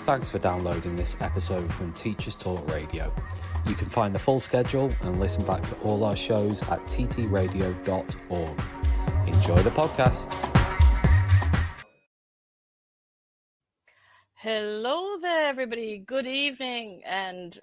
Thanks for downloading this episode from Teachers Talk Radio. You can find the full schedule and listen back to all our shows at ttradio.org. Enjoy the podcast. Hello there, everybody. Good evening, and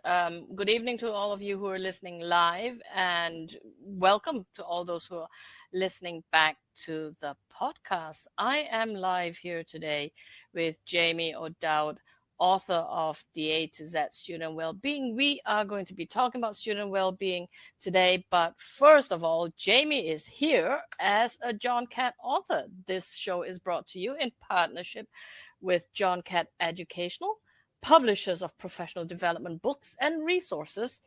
good evening to all of you who are listening live, and welcome to all those who are listening back to the podcast. I am live here today with Jamie O'Dowd, author of the A-Z of Student Wellbeing. We are going to be talking about student well-being today, but first of all, Jamie is here as a John Catt author. This show is brought to you in partnership with John Catt Educational, publishers of professional development books and resources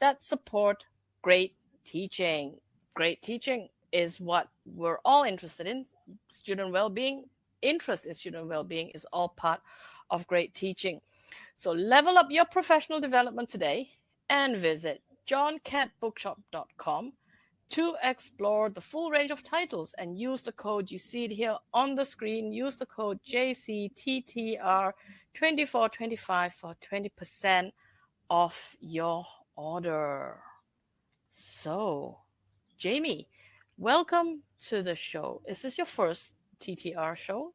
that support great teaching. Great teaching is what we're all interested in. Student well-being, interest in student well-being is all part of great teaching. So level up your professional development today and visit johncattbookshop.com to explore the full range of titles and use the code. You see it here on the screen. Use the code JCTTR2425 for 20% off your order. So, Jamie, welcome to the show. Is this your first TTR show?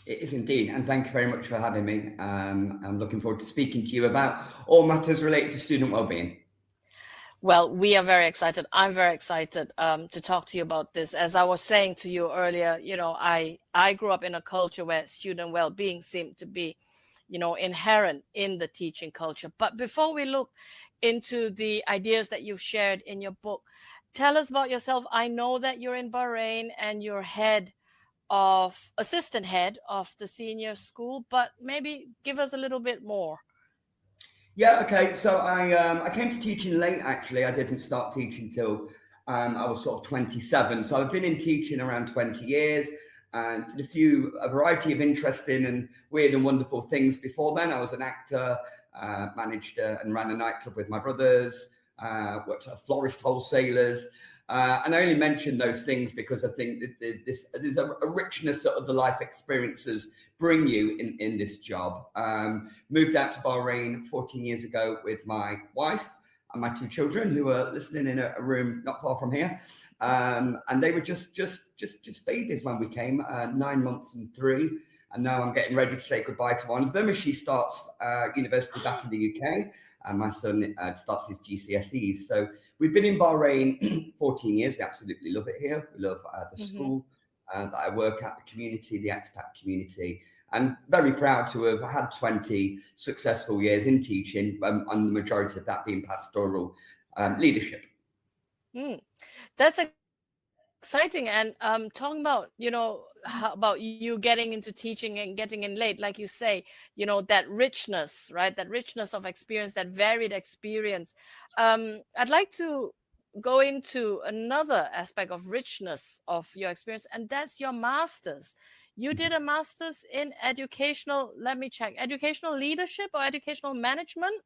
It is indeed, and thank you very much for having me. I'm looking forward to speaking to you about all matters related to student wellbeing. Well, we are very excited. I'm very excited to talk to you about this. As I was saying to you earlier, I grew up in a culture where student well-being seemed to be, inherent in the teaching culture. But before we look into the ideas that you've shared in your book, tell us about yourself. I know that you're in Bahrain and you're assistant head of the senior school, but maybe give us a little bit more. Yeah, okay. So I came to teaching late, actually. I didn't start teaching till I was sort of 27. So I've been in teaching around 20 years and did a variety of interesting and weird and wonderful things before then. I was an actor, managed and ran a nightclub with my brothers, worked at florist wholesalers. And I only mention those things because I think that there's a richness that the life experiences bring you in this job. Moved out to Bahrain 14 years ago with my wife and my two children who were listening in a room not far from here. And they were just babies when we came, 9 months and 3. And now I'm getting ready to say goodbye to one of them as she starts university back in the UK. And my son starts his GCSEs. So we've been in Bahrain 14 years. We absolutely love it here. We love the school that I work at, the community, the expat community. And very proud to have had 20 successful years in teaching, and the majority of that being pastoral leadership. That's exciting. And talking about, how about you getting into teaching and getting in late, like you say, that richness, right? That richness of experience, that varied experience. I'd like to go into another aspect of richness of your experience, and that's your master's. You did a master's in educational leadership or educational management?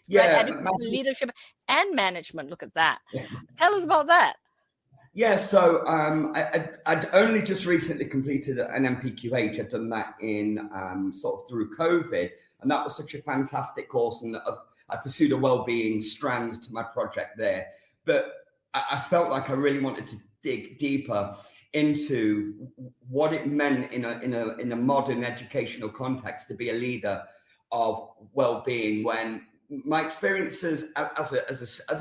Yeah, right? Educational leadership and management. Look at that. Yeah. Tell us about that. Yeah, so I'd only just recently completed an MPQH. I'd done that in sort of through COVID, and that was such a fantastic course, and I pursued a wellbeing strand to my project there. But I felt like I really wanted to dig deeper into what it meant in a modern educational context to be a leader of wellbeing when my experiences as a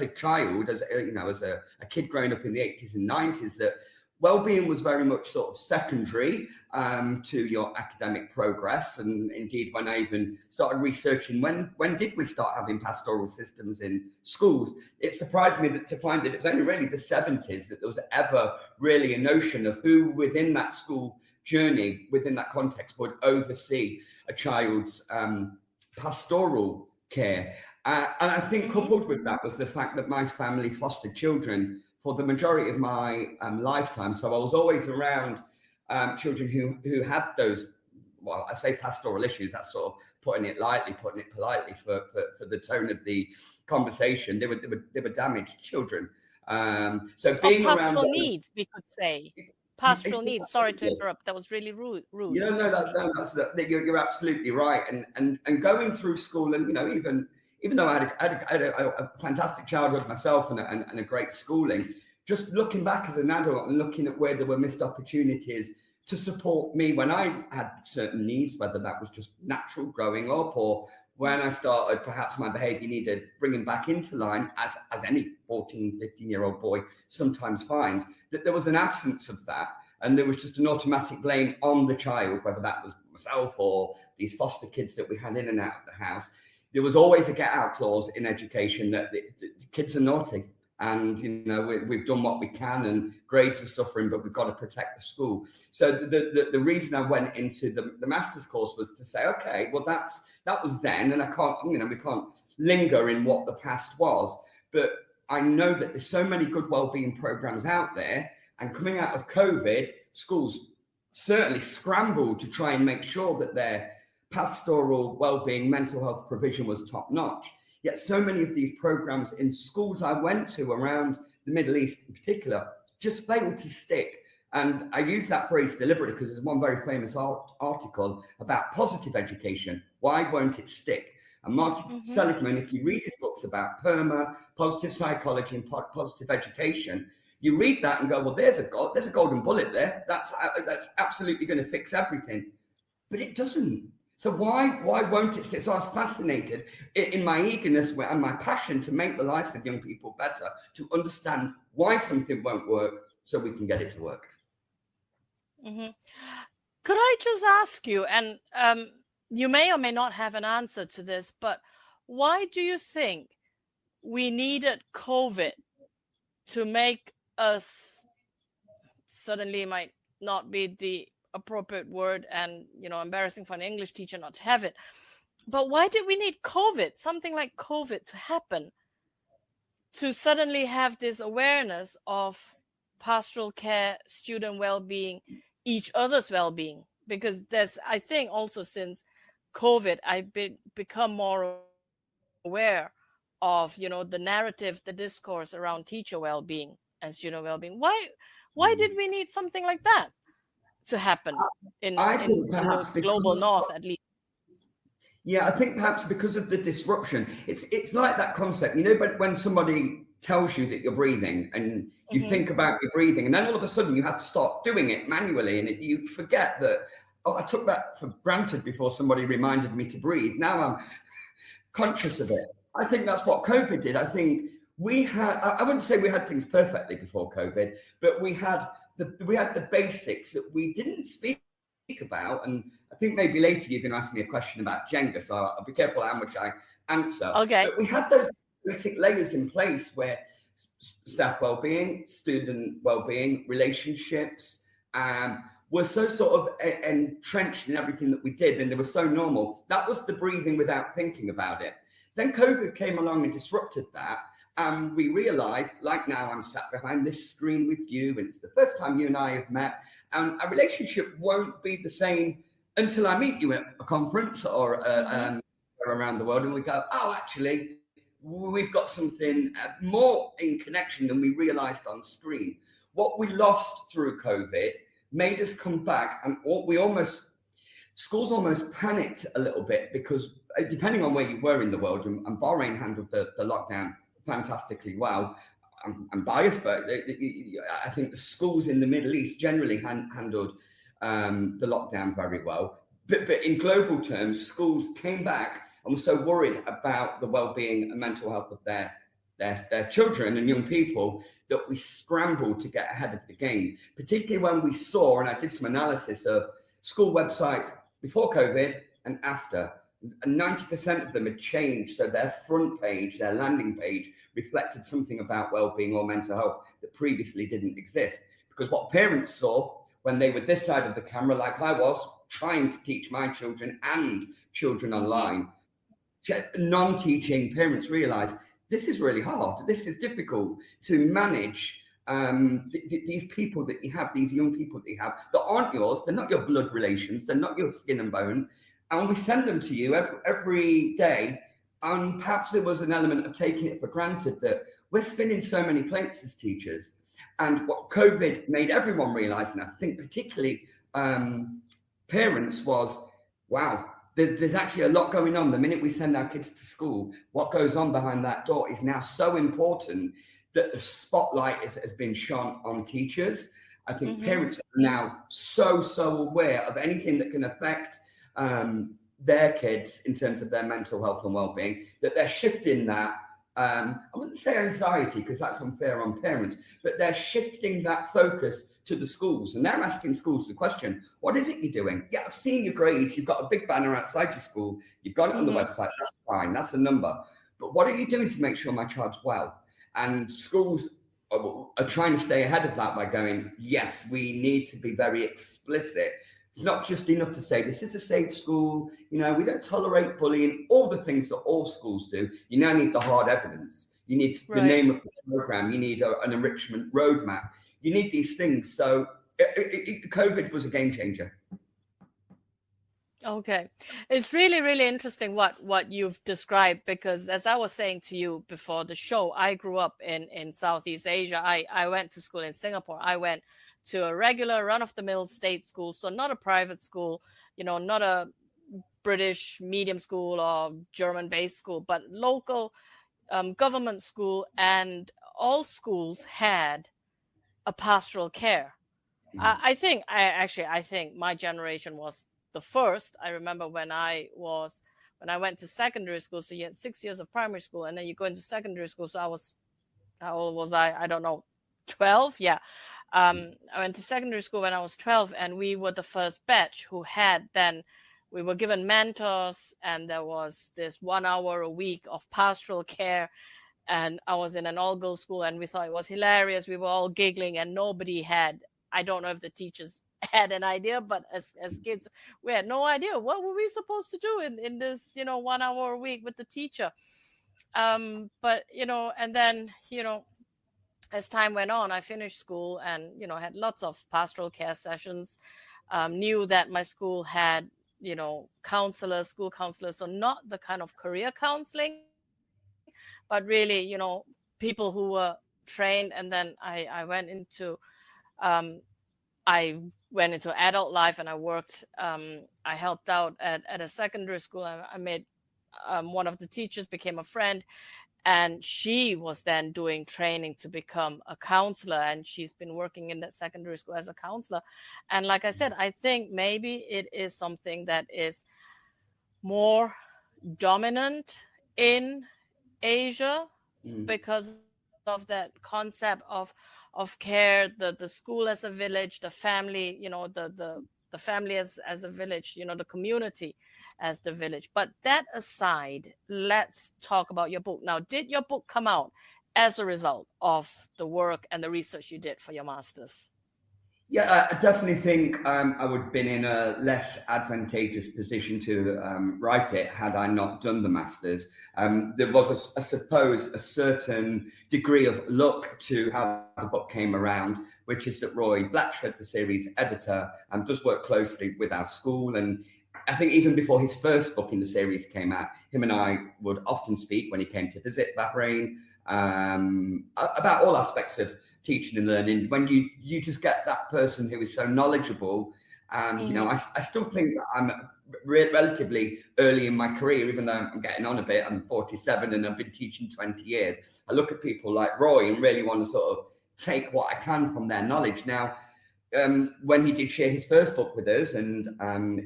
child, as a kid growing up in the 80s and 90s, that well-being was very much sort of secondary to your academic progress. And indeed, when I even started researching when did we start having pastoral systems in schools, it surprised me to find that it was only really the 70s that there was ever really a notion of who within that school journey, within that context, would oversee a child's pastoral care. And I think coupled with that was the fact that my family fostered children for the majority of my lifetime. So I was always around children who had those, well, I say pastoral issues, that's sort of putting it politely for the tone of the conversation. They were damaged children. So being pastoral around needs, we could say. pastoral needs. Sorry to interrupt. That was really rude. You're absolutely right. And going through school, and even though I had a fantastic childhood myself and a great schooling, just looking back as an adult and looking at where there were missed opportunities to support me when I had certain needs, whether that was just natural growing up or when I started, perhaps my behavior needed bringing back into line, as any 14, 15-year-old boy sometimes finds, that there was an absence of that. And there was just an automatic blame on the child, whether that was myself or these foster kids that we had in and out of the house. There was always a get-out clause in education that the kids are naughty. And, we've done what we can and grades are suffering, but we've got to protect the school. So the reason I went into the master's course was to say, okay, well, that was then. And I can't, we can't linger in what the past was. But I know that there's so many good wellbeing programs out there. And coming out of COVID, schools certainly scrambled to try and make sure that their pastoral wellbeing, mental health provision was top notch. Yet so many of these programs in schools I went to around the Middle East in particular just failed to stick. And I use that phrase deliberately because there's one very famous article about positive education. Why won't it stick? And Martin Seligman, if you read his books about PERMA, positive psychology and positive education, you read that and go, well, there's a golden bullet there. That's absolutely going to fix everything. But it doesn't. So why won't it stick? So I was fascinated in my eagerness and my passion to make the lives of young people better, to understand why something won't work so we can get it to work. Mm-hmm. Could I just ask you, and you may or may not have an answer to this, but why do you think we needed COVID to make us, suddenly might not be the appropriate word and embarrassing for an English teacher not to have it, but why did we need COVID, something like COVID, to happen to suddenly have this awareness of pastoral care, student well-being, each other's well-being? Because there's, I think also since COVID, I've become more aware of the narrative, the discourse around teacher well-being and student well-being. Why did we need something like that to happen in those global north, at least? Yeah, I think perhaps because of the disruption. It's like that concept, but when somebody tells you that you're breathing and you think about your breathing, and then all of a sudden you have to start doing it manually, and you forget that, I took that for granted before somebody reminded me to breathe. Now I'm conscious of it. I think that's what COVID did. I think we had, I wouldn't say we had things perfectly before COVID, but we had the basics that we didn't speak about. And I think maybe later you're going to ask me a question about gender, so I'll be careful how much I answer. Okay. But we had those basic layers in place where staff well-being, student well-being, relationships were so sort of entrenched in everything that we did, and they were so normal. That was the breathing without thinking about it. Then COVID came along and disrupted that. And we realized, like now I'm sat behind this screen with you, and it's the first time you and I have met, and a relationship won't be the same until I meet you at a conference or around the world, and we go, oh, actually, we've got something more in connection than we realized on screen. What we lost through COVID made us come back, and schools almost panicked a little bit, because depending on where you were in the world, and Bahrain handled the lockdown fantastically well. I'm biased, but I think the schools in the Middle East generally handled the lockdown very well. But in global terms, schools came back and were so worried about the well-being and mental health of their children and young people that we scrambled to get ahead of the game, particularly when we saw, and I did some analysis of school websites before COVID and after, and 90% of them had changed. So their front page, their landing page, reflected something about well-being or mental health that previously didn't exist. Because what parents saw when they were this side of the camera, like I was, trying to teach my children and children online, non-teaching parents realized this is really hard. This is difficult to manage. These people that you have, these young people that you have, that aren't yours, they're not your blood relations, they're not your skin and bone, and we send them to you every day. And perhaps there was an element of taking it for granted that we're spinning so many plates as teachers, And what COVID made everyone realize, and I think particularly parents, was, wow, there's actually a lot going on. The minute we send our kids to school, what goes on behind that door is now so important that the spotlight has been shone on teachers. I think parents are now so aware of anything that can affect their kids in terms of their mental health and well-being, that they're shifting that. I wouldn't say anxiety, because that's unfair on parents, but they're shifting that focus to the schools, and they're asking schools the question, what is it you're doing? Yeah, I've seen your grades, you've got a big banner outside your school, you've got it on the website, that's fine, that's a number. But what are you doing to make sure my child's well? And schools are trying to stay ahead of that by going, yes, we need to be very explicit. It's not just enough to say, this is a safe school, we don't tolerate bullying, all the things that all schools do. You now need the hard evidence. You need the name of the program. You need an enrichment roadmap. You need these things. So COVID was a game changer. Okay. It's really interesting what you've described, because as I was saying to you before the show, I grew up in Southeast Asia. I went to school in Singapore. I went to a regular run-of-the-mill state school, so not a private school, not a British medium school or German-based school, but local government school, and all schools had a pastoral care. I think my generation was the first. I remember when I went to secondary school, so you had 6 years of primary school, and then you go into secondary school. So how old was I? I don't know, 12? Yeah. I went to secondary school when I was 12, and we were the first batch who we were given mentors, and there was this 1 hour a week of pastoral care. And I was in an all-girls school, and we thought it was hilarious. We were all giggling, and nobody had, I don't know if the teachers had an idea, but as kids, we had no idea what were we supposed to do in this, 1 hour a week with the teacher. But, and then, as time went on, I finished school and, had lots of pastoral care sessions, knew that my school had, counselors, school counselors, so not the kind of career counseling, but really, people who were trained. And then I went into adult life, and I worked. I helped out at a secondary school. I made one of the teachers became a friend, and she was then doing training to become a counselor, and she's been working in that secondary school as a counselor. And like I said, I think maybe it is something that is more dominant in Asia because of that concept of care, the school as a village, the family, the family as a village, the community as the village. But that aside, let's talk about your book. Now, did your book come out as a result of the work and the research you did for your master's? Yeah, I definitely think I would have been in a less advantageous position to write it had I not done the master's. There was, I suppose, a certain degree of luck to how the book came around, which is that Roy Blatchford, the series editor, does work closely with our school. And I think even before his first book in the series came out, him and I would often speak when he came to visit Bahrain about all aspects of teaching and learning. When you just get that person who is so knowledgeable, I still think that I'm relatively early in my career, even though I'm getting on a bit. I'm 47 and I've been teaching 20 years. I look at people like Roy and really want to sort of take what I can from their knowledge. Now, when he did share his first book with us, and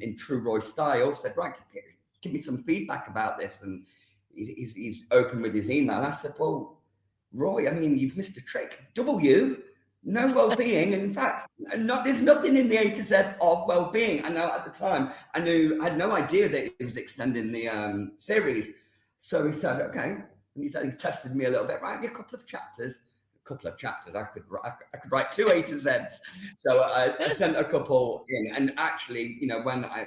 in true Roy style, said, right, give me some feedback about this. And he's open with his email. I said, well, Roy, I mean, you've missed a trick. No well-being. In fact, there's nothing in the A to Z of well-being. I know at the time, I had no idea that he was extending the series. So he said, okay. And he tested me a little bit. Write me a couple of chapters. I could write 2 A to Zs. So I sent a couple in. And actually,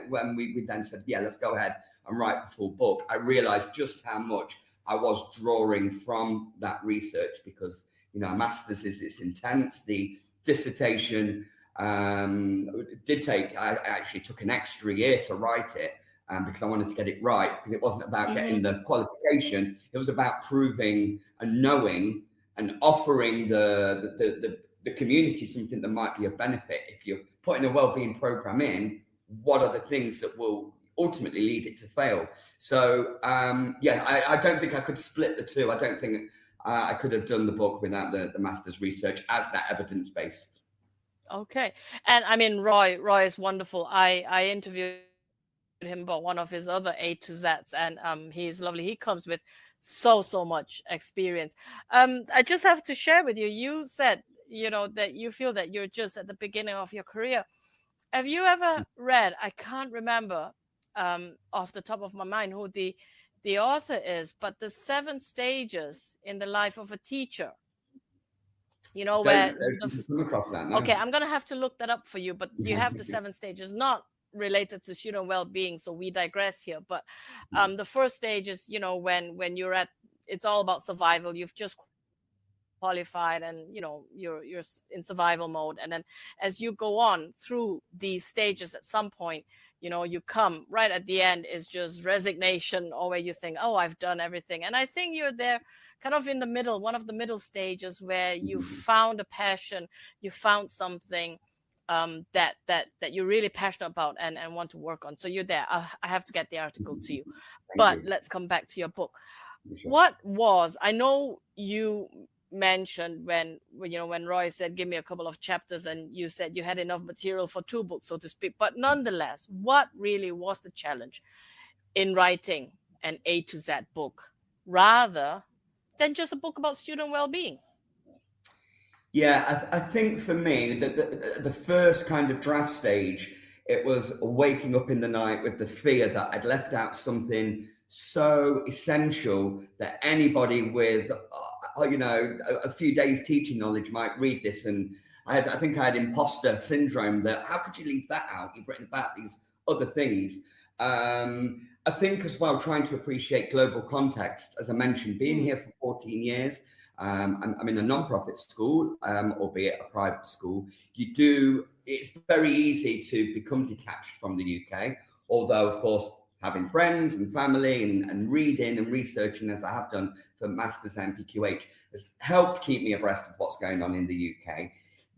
when we then said, yeah, let's go ahead and write the full book, I realized just how much I was drawing from that research, because a master's it's intense. The dissertation did take. I actually took an extra year to write it because I wanted to get it right, because it wasn't about getting the qualification. It was about proving and knowing and offering the the community something that might be of benefit. If you're putting a wellbeing program in, what are the things that will ultimately lead it to fail? So I don't think I could split the two. I don't think I could have done the book without the master's research as that evidence base. Okay. And I mean, Roy is wonderful. I interviewed him about one of his other A to Zs, and he's lovely. He comes with so much experience. I just have to share with you, you said, that you feel that you're just at the beginning of your career. Have you ever read, I can't remember off the top of my mind who the author is, but the 7 stages in the life of a teacher? Where come across that, no. Okay, I'm gonna have to look that up for you, but you have the 7 stages, not related to student well-being, so we digress here. But the first stage is, when you're it's all about survival. You've just qualified, and you're in survival mode, and then as you go on through these stages, at some point, you come right at the end is just resignation, or where you think, oh, I've done everything. And I think you're there kind of in the middle, one of the middle stages, where you found a passion, you found something that you're really passionate about and want to work on. So you're there. I have to get the article to you. But let's come back to your book. What was, I know you mentioned when Roy said, give me a couple of chapters, and you said you had enough material for 2 books, so to speak. But nonetheless, what really was the challenge in writing an A to Z book rather than just a book about student well-being? Yeah, I think for me, the first kind of draft stage, it was waking up in the night with the fear that I'd left out something so essential that anybody with, a few days teaching knowledge might read this. And I think I had imposter syndrome, that how could you leave that out? You've written about these other things. I think as well, trying to appreciate global context, as I mentioned, being here for 14 years, I'm in a non-profit school, albeit a private school. It's very easy to become detached from the UK, although, of course, having friends and family and reading and researching, as I have done for Masters and MPQH, has helped keep me abreast of what's going on in the UK.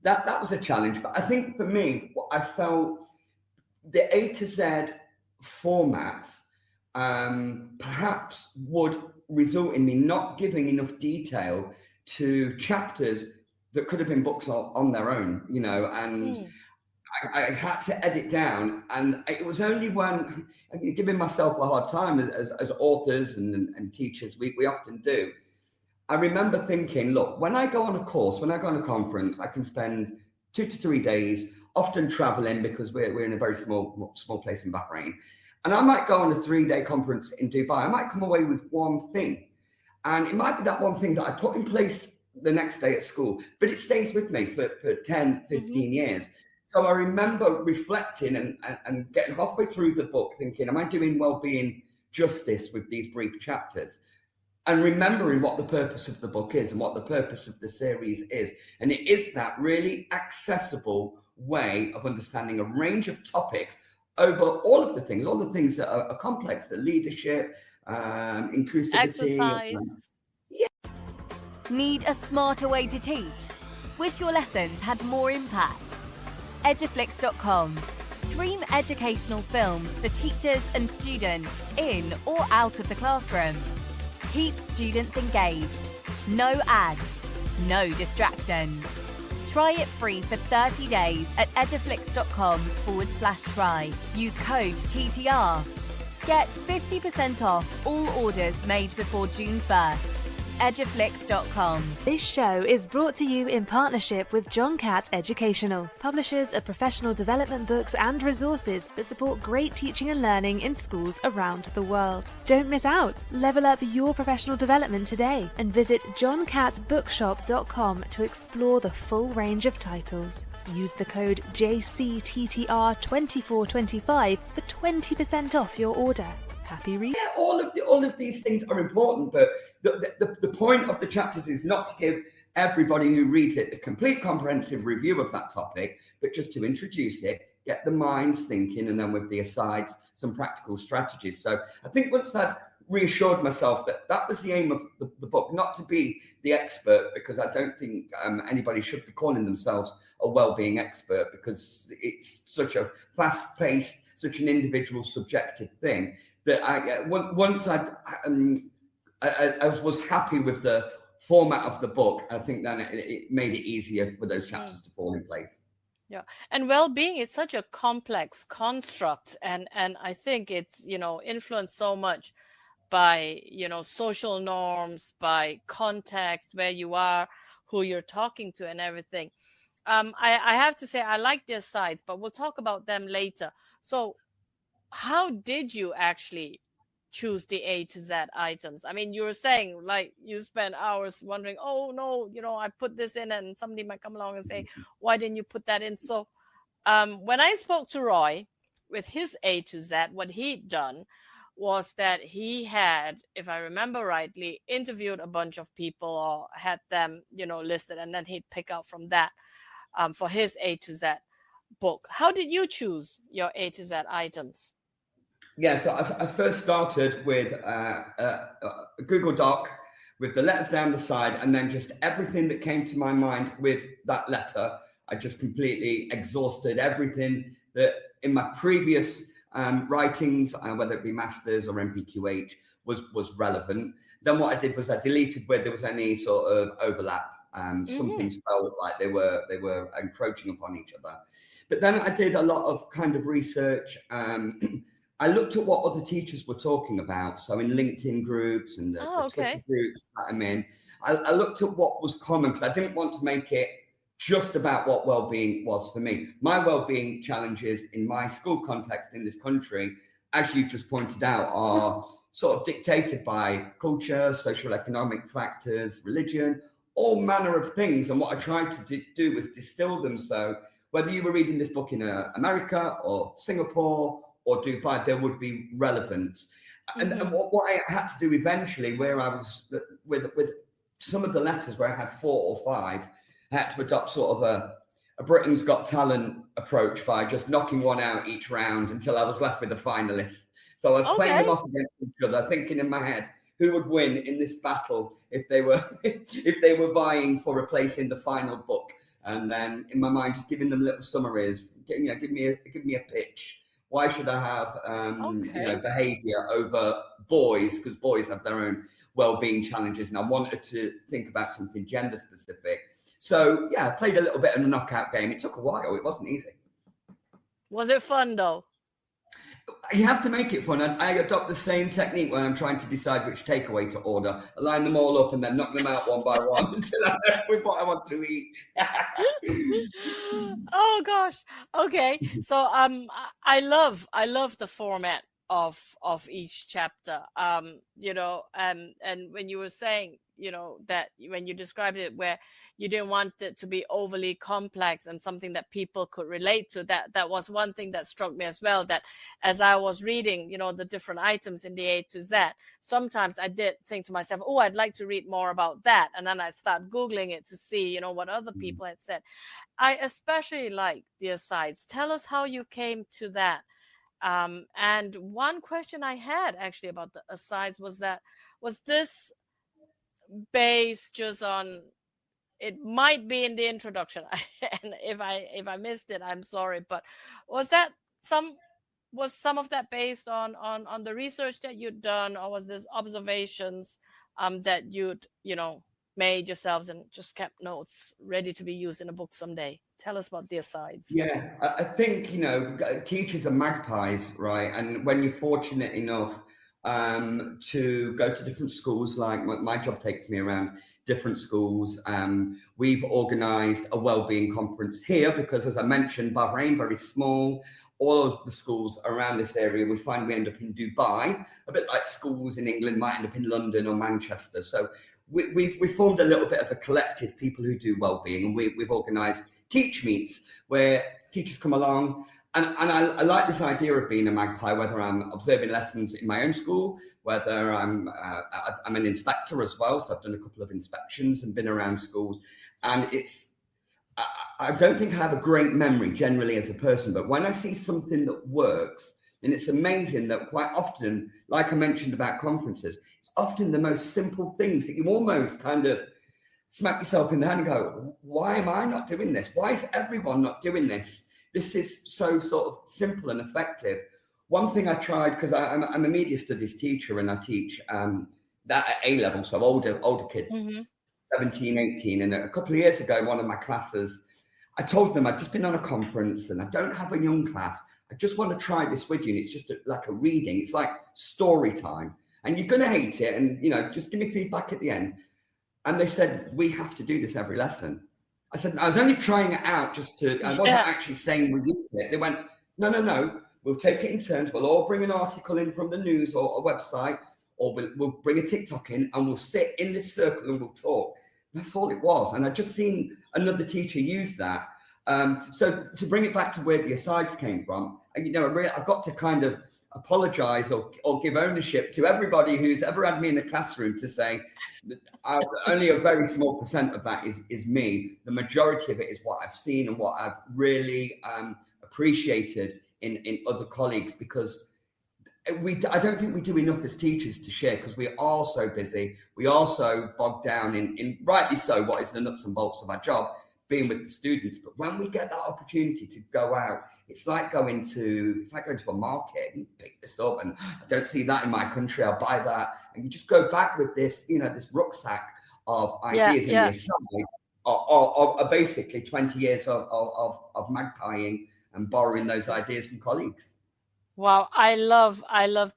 That was a challenge. But I think for me, what I felt, the A to Z format perhaps would result in me not giving enough detail to chapters that could have been books on their own, and I had to edit down. And it was only when, giving myself a hard time as authors and teachers, we often do. I remember thinking, look, when I go on a course, when I go on a conference, I can spend 2 to 3 days, often traveling, because we're in a very small place in Bahrain. And I might go on a 3-day conference in Dubai. I might come away with one thing. And it might be that one thing that I put in place the next day at school, but it stays with me for 10, 15 years. So I remember reflecting and getting halfway through the book thinking, am I doing well-being justice with these brief chapters? And remembering what the purpose of the book is and what the purpose of the series is. And it is that really accessible way of understanding a range of topics over all the things that are complex, the leadership, inclusivity. Exercise. Need a smarter way to teach? Wish your lessons had more impact? Eduflix.com. Stream educational films for teachers and students in or out of the classroom. Keep students engaged. No ads, no distractions. Try it free for 30 days at eduflix.com/try. Use code TTR. Get 50% off all orders made before June 1st. Eduflix.com. This show is brought to you in partnership with John Catt Educational, publishers of professional development books and resources that support great teaching and learning in schools around the world. Don't miss out. Level up your professional development today and visit johncattbookshop.com to explore the full range of titles. Use the code JCTTR2425 for 20% off your order. Happy reading. Yeah, all of these things are important, but the point of the chapters is not to give everybody who reads it a complete comprehensive review of that topic, but just to introduce it, get the minds thinking, and then with the asides, some practical strategies. So I think once I'd reassured myself that that was the aim of the book, not to be the expert, because I don't think anybody should be calling themselves a wellbeing expert, because it's such a fast-paced, such an individual, subjective thing that once I was happy with the format of the book, I think then it made it easier for those chapters to fall in place. Yeah, and well-being is such a complex construct, and I think it's, you know, influenced so much by, you know, social norms, by context, where you are, who you're talking to, and everything. I have to say I like their sites, but we'll talk about them later. So how did you actually choose the A to Z items? I mean, you were saying like you spent hours wondering, oh no, you know, I put this in, and somebody might come along and say, why didn't you put that in? So when I spoke to Roy with his A to Z, what he'd done was that he had, if I remember rightly, interviewed a bunch of people or had them, you know, listed, and then he'd pick out from that for his A to Z book. How did you choose your A to Z items? Yeah, so I first started with a Google Doc with the letters down the side, and then just everything that came to my mind with that letter. I just completely exhausted everything that in my previous writings, whether it be masters or MPQH, was relevant. Then what I did was I deleted where there was any sort of overlap. Some things felt like they were encroaching upon each other. But then I did a lot of kind of research. I looked at what other teachers were talking about. So in LinkedIn groups and the Twitter groups that I'm in, I looked at what was common, because I didn't want to make it just about what well-being was for me. My well-being challenges in my school context in this country, as you've just pointed out, are sort of dictated by culture, social economic factors, religion, all manner of things. And what I tried to do was distill them, so whether you were reading this book in America or Singapore or Dubai, there would be relevance. And what I had to do eventually, where I was with some of the letters where I had 4 or 5, I had to adopt sort of a Britain's Got Talent approach by just knocking one out each round until I was left with a finalist. So I was playing them off against each other, thinking in my head, who would win in this battle if they were vying for a place in the final book? And then in my mind, just giving them little summaries, give me a pitch. Why should I have behavior over boys? Because boys have their own well-being challenges, and I wanted to think about something gender specific. So yeah, I played a little bit of a knockout game. It took a while. It wasn't easy. Was it fun though? You have to make it fun. I adopt the same technique when I'm trying to decide which takeaway to order. I line them all up and then knock them out one by one until I know with what I want to eat. Oh gosh. Okay. So I love the format of each chapter. And when you were saying, that when you described it, where you didn't want it to be overly complex and something that people could relate to, that was one thing that struck me as well, that as I was reading, the different items in the A to Z, sometimes I did think to myself, oh, I'd like to read more about that. And then I'd start Googling it to see, what other people had said. I especially like the asides. Tell us how you came to that. And one question I had actually about the asides was this based just on, it might be in the introduction, and if I missed it, I'm sorry, but was some of that based on the research that you'd done, or was this observations that you'd made yourselves and just kept notes ready to be used in a book someday? Tell us about the asides. Yeah, I think teachers are magpies, right? And when you're fortunate enough to go to different schools, like my job takes me around different schools. We've organised a wellbeing conference here because, as I mentioned, Bahrain, very small. All of the schools around this area, we find we end up in Dubai, a bit like schools in England might end up in London or Manchester. So we've formed a little bit of a collective, people who do wellbeing, and we've organised teach meets where teachers come along. And I like this idea of being a magpie, whether I'm observing lessons in my own school, whether I'm an inspector as well. So I've done a couple of inspections and been around schools. And I don't think I have a great memory generally as a person, but when I see something that works, And it's amazing that quite often, like I mentioned about conferences, it's often the most simple things that you almost kind of smack yourself in the hand and go, why am I not doing this? Why is everyone not doing this? This is so sort of simple and effective. One thing I tried, because I'm a media studies teacher and I teach that at A level, so older kids, 17, 18. And a couple of years ago, in one of my classes, I told them I'd just been on a conference and I don't have a young class. I just want to try this with you. And it's just like a reading. It's like story time. And you're going to hate it. And, just give me feedback at the end. And they said, we have to do this every lesson. I said, I was only trying it out I wasn't actually saying we use it. They went, no, we'll take it in turns. We'll all bring an article in from the news or a website, or we'll bring a TikTok in and we'll sit in this circle and we'll talk. That's all it was. And I'd just seen another teacher use that. So to bring it back to where the asides came from, I've got to kind of apologize or give ownership to everybody who's ever had me in a classroom to say only a very small percent of that is me. The majority of it is what I've seen and what I've really appreciated in other colleagues, because I don't think we do enough as teachers to share, because we are so busy. We are so bogged down in rightly so, what is the nuts and bolts of our job, being with the students. But when we get that opportunity to go out, it's like going to a market. You pick this up, and I don't see that in my country, I'll buy that. And you just go back with this, this rucksack of ideas in your side, or basically 20 years of magpieing and borrowing those ideas from colleagues. Wow, I love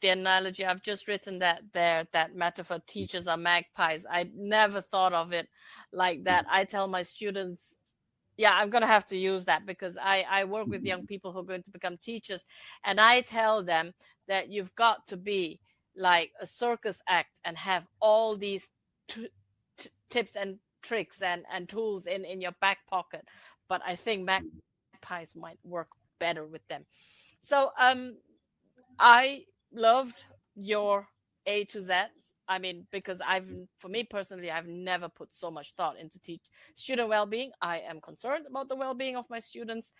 the analogy. I've just written that metaphor, teachers are magpies. I never thought of it like that. I tell my students, I'm going to have to use that, because I work with young people who are going to become teachers. And I tell them that you've got to be like a circus act and have all these tips and tricks and tools in your back pocket. But I think magpies might work better with them. So I loved your A to Z. I mean, because for me personally, I've never put so much thought into student well-being. I am concerned about the well-being of my students,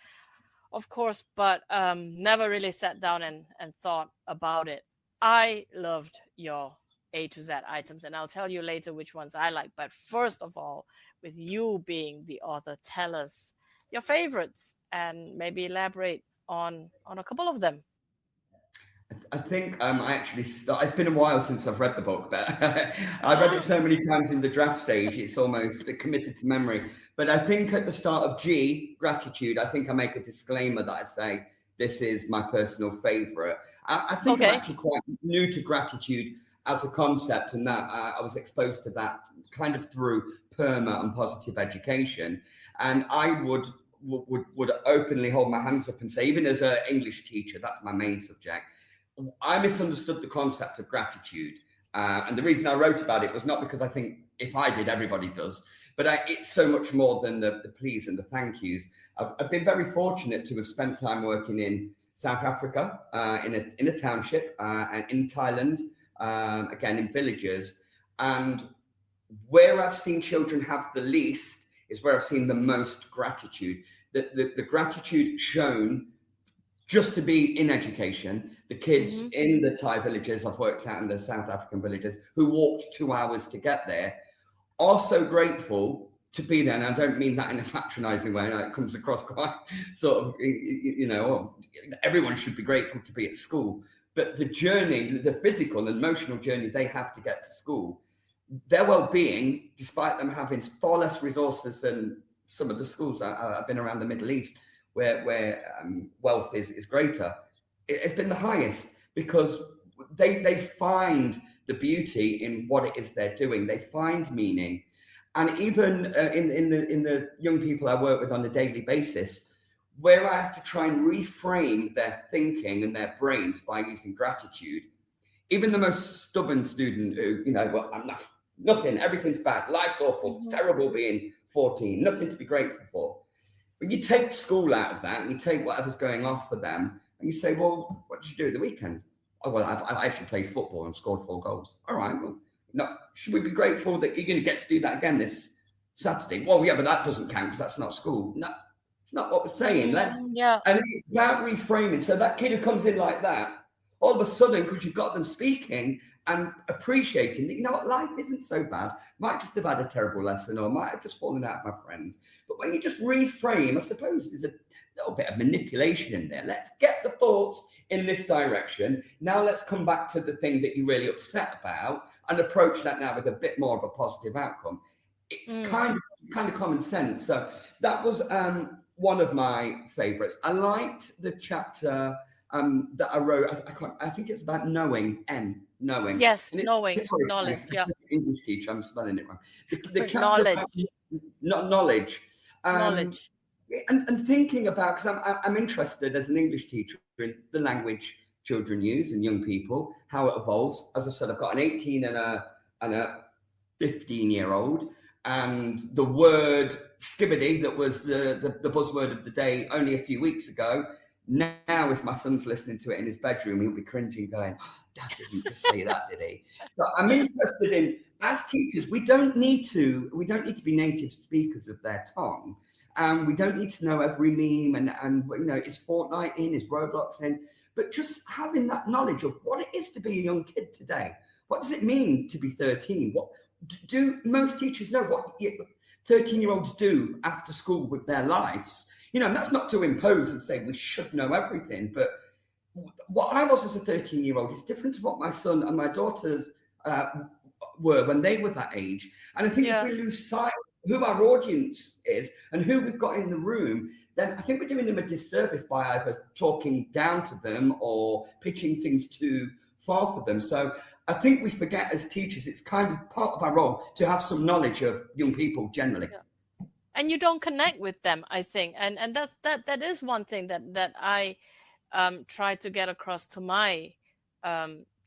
of course, but never really sat down and thought about it. I loved your A to Z items, and I'll tell you later which ones I like. But first of all, with you being the author, tell us your favorites and maybe elaborate on a couple of them. I think I actually it's been a while since I've read the book, but I've read it so many times in the draft stage, it's almost committed to memory. But I think at the start of G, gratitude, I think I make a disclaimer that I say, this is my personal favorite. I think I'm actually quite new to gratitude as a concept, and that I was exposed to that kind of through PERMA and positive education. And I would openly hold my hands up and say, even as an English teacher, that's my main subject, I misunderstood the concept of gratitude. And the reason I wrote about it was not because I think if I did, everybody does, but it's so much more than the please and the thank yous. I've been very fortunate to have spent time working in South Africa, in a township, and in Thailand, again, in villages. And where I've seen children have the least is where I've seen the most gratitude. The gratitude shown just to be in education. The kids in the Thai villages, I've worked out in the South African villages, who walked 2 hours to get there, are so grateful to be there. And I don't mean that in a patronizing way. It comes across quite sort of, everyone should be grateful to be at school. But the journey, the physical and emotional journey they have to get to school, their well-being, despite them having far less resources than some of the schools I've been around the Middle East, where wealth is greater, it's been the highest, because they find the beauty in what it is they're doing. They find meaning. And even in the young people I work with on a daily basis, where I have to try and reframe their thinking and their brains by using gratitude, even the most stubborn student who, well, I'm not, nothing, everything's bad, life's awful, it's terrible being 14, nothing to be grateful for. But you take school out of that and you take whatever's going off for them and you say, well, what did you do at the weekend? Oh, well, I actually played football and scored 4 goals. All right, well, no, should we be grateful that you're going to get to do that again this Saturday? Well, yeah, but that doesn't count because that's not school. No, It's not what we're saying. Yeah. And it's about reframing. So that kid who comes in like that, all of a sudden, because you've got them speaking and appreciating that, you know what, life isn't so bad. Might just have had a terrible lesson, or might have just fallen out with my friends. But when you just reframe, I suppose there's a little bit of manipulation in there. Let's get the thoughts in this direction. Now let's come back to the thing that you're really upset about and approach that now with a bit more of a positive outcome. It's kind of common sense. So that was one of my favorites. I liked the chapter that I wrote. I think it's about knowing. Knowing. Yes, knowing, knowledge. Yeah. English teacher, I'm spelling it wrong. The chapter Knowledge. Not knowledge. Knowledge. And thinking about, because I'm interested as an English teacher in the language children use and young people, how it evolves. As I said, I've got an 18 and a 15-year-old. And the word skibbity, that was the buzzword of the day only a few weeks ago. Now, if my son's listening to it in his bedroom, he'll be cringing, going, oh, Dad didn't just say that, did he? So I'm interested in, as teachers, we don't need to be native speakers of their tongue. We don't need to know every meme and you know, is Fortnite in, is Roblox in, but just having that knowledge of what it is to be a young kid today. What does it mean to be 13? What do most teachers know what 13-year-olds do after school with their lives? You know, and that's not to impose and say we should know everything, but what I was as a 13-year-old is different to what my son and my daughters were when they were that age. And I think if we lose sight of who our audience is and who we've got in the room, then I think we're doing them a disservice by either talking down to them or pitching things too far for them. So I think we forget as teachers, it's kind of part of our role to have some knowledge of young people generally. Yeah. And you don't connect with them, I think. And that is one thing that I try to get across to my